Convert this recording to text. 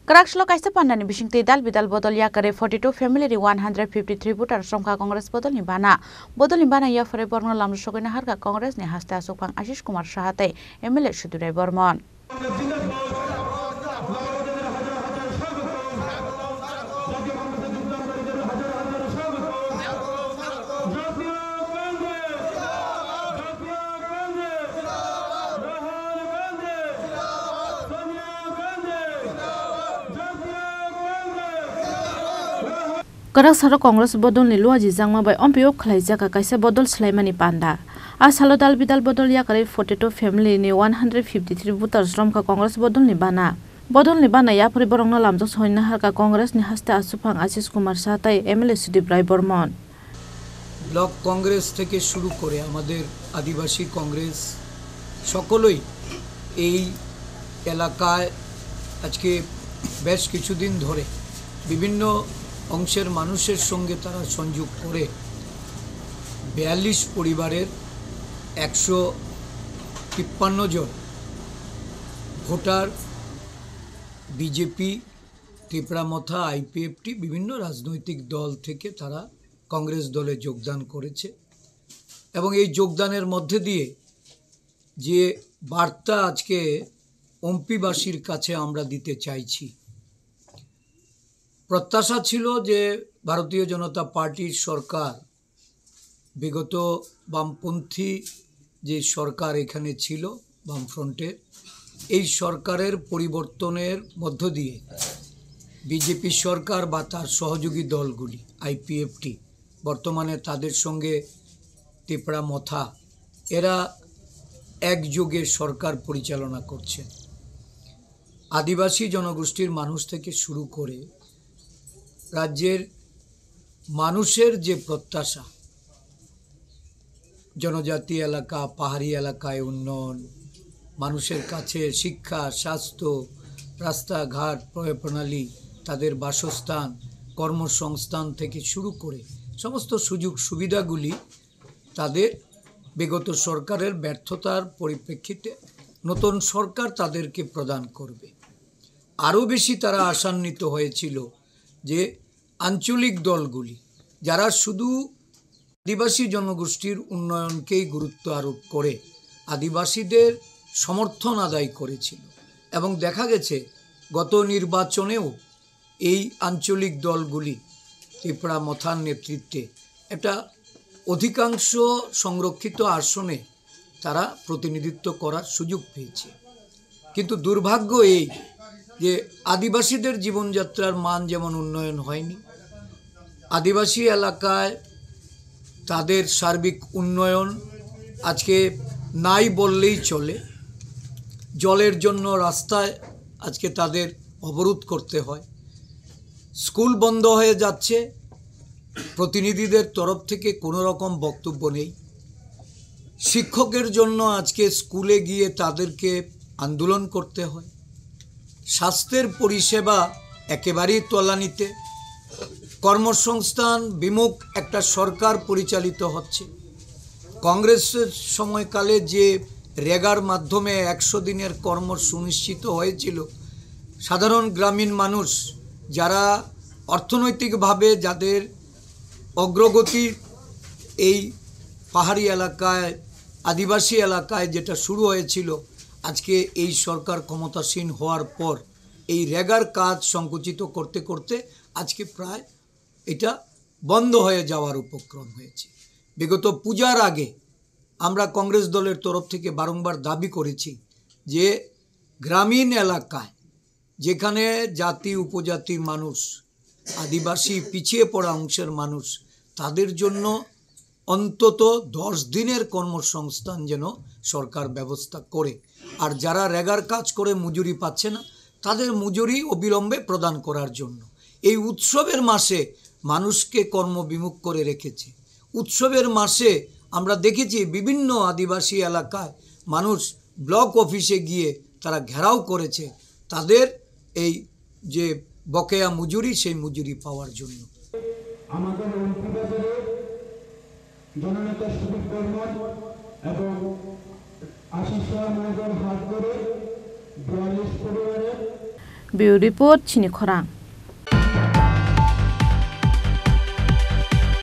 Karakshlo kaisa pandani bisingti dal bidal bodol yakare 42 family ri 153 voter somkha Congress bodol ni bana ya fore borno lamru sogina harka Congress ni hasta asokpang Ashish Kumar Sahate MLA Sudurai Bormon Karak saro Congress bodol ni luaji jangma bai ompio khlaijaka kaisa bodol slaimani panda asalo dal bidal bodol yakare 42 family ni 153 voters romka Congress bodol ni bana ya pori borongno lamjok soina harka Congress ni hasta asupang Ashish Kumar Sahatai MLA Sudurai Bormon block Congress থেকে শুরু করে আমাদের আদিবাসী কংগ্রেস সকলেই এই এলাকায় আজকে বেশ কিছুদিন ধরে বিভিন্ন অংশের মানুষের সঙ্গে তারা সংযোগ করে 42 পরিবারের 153 জন ভোটার বিজেপি ত্রিপুরামথা আইপিএফটি বিভিন্ন রাজনৈতিক দল থেকে তারা কংগ্রেস দলে যোগদান করেছে এবং এই যোগদানের মধ্যে দিয়ে যে বার্তা আজকে ওমপিবাসীর কাছে আমরা দিতে চাইছি প্রত্যাশা ছিল যে ভারতীয় জনতা পার্টির সরকার বিগত বামপন্থী যে সরকার এখানে ছিল বামফ্রন্টের এই সরকারের পরিবর্তনের মধ্য দিয়ে বিজেপি সরকার বা তার সহযোগী দলগুলি আইপিএফটি বর্তমানে তাদের সঙ্গে ত্রিপুরামথা এরা একযোগে সরকার পরিচালনা করছে আদিবাসী জনগোষ্ঠীর মানুষ থেকে শুরু করে রাজ্যের মানুষের যে প্রত্যাশা জনজাতি এলাকা পাহাড়ি এলাকায় উন্নয়ন মানুষের কাছে শিক্ষা স্বাস্থ্য রাস্তাঘাট প্রণালী তাদের বাসস্থান কর্মসংস্থান থেকে শুরু করে সমস্ত সুযোগ সুবিধাগুলি তাদের বিগত সরকারের ব্যর্থতার পরিপ্রেক্ষিতে নতুন সরকার তাদেরকে প্রদান করবে আরও বেশি তারা আশান্বিত হয়েছিল যে আঞ্চলিক দলগুলি যারা শুধু আদিবাসী জনগোষ্ঠীর উন্নয়নকেই গুরুত্ব আরোপ করে আদিবাসীদের সমর্থন আদায় করেছিল এবং দেখা গেছে গত নির্বাচনেও এই আঞ্চলিক দলগুলি ত্রিপুরামথার নেতৃত্বে একটা অধিকাংশ সংরক্ষিত আসনে তারা প্রতিনিধিত্ব করার সুযোগ পেয়েছে কিন্তু দুর্ভাগ্য এই যে আদিবাসীদের জীবনযাত্রার মান যেমন উন্নয়ন হয়নি আদিবাসী এলাকায় তাদের সার্বিক উন্নয়ন আজকে নাই বললেই চলে জলের জন্য রাস্তায় আজকে তাদের অবরোধ করতে হয় স্কুল বন্ধ হয়ে যাচ্ছে প্রতিনিধিদের তরফ থেকে কোনো রকম বক্তব্য নেই শিক্ষকের জন্য আজকে স্কুলে গিয়ে তাদেরকে আন্দোলন করতে হয় স্বাস্থ্যের পরিষেবা একেবারেই তলানিতে কর্মসংস্থান বিমুখ একটা সরকার পরিচালিত হচ্ছে কংগ্রেসের সময়কালে যে রেগার মাধ্যমে 100 দিনের কর্ম সুনিশ্চিত হয়েছিল সাধারণ গ্রামীণ মানুষ যারা অর্থনৈতিকভাবে যাদের অগ্রগতি এই পাহাড়ি এলাকায় আদিবাসী এলাকায় যেটা শুরু হয়েছিল আজকে এই সরকার ক্ষমতাসীন হওয়ার পর এই রেগার কাজ সংকুচিত করতে করতে আজকে প্রায় এটা বন্ধ হয়ে যাওয়ার উপক্রম হয়েছে বিগত পূজার আগে আমরা কংগ্রেস দলের তরফ থেকে বারংবার দাবি করেছি যে গ্রামীণ এলাকায় যেখানে জাতি উপজাতির মানুষ আদিবাসী পিছিয়ে পড়া অংশের মানুষ তাদের জন্য অন্তত 10 দিনের কর্মসংস্থান যেন সরকার ব্যবস্থা করে আর যারা রেগার কাজ করে মজুরি পাচ্ছে না তাদের মজুরি অবিলম্বে প্রদান করার জন্য এই উৎসবের মাসে মানুষকে কর্মবিমুখ করে রেখেছে উৎসবের মাসে আমরা দেখেছি বিভিন্ন আদিবাসী এলাকায় মানুষ ব্লক অফিসে গিয়ে তারা ঘেরাও করেছে তাদের এই যে বকেয়া মজুরি সেই মজুরি পাওয়ার জন্য আমাদের এমপি বাজারে জননেতা সুদীপ বর্মন এবং আশিস মহোদয়ের হাত ধরে 42 পরিবারের Bureau Report Chini Khorang.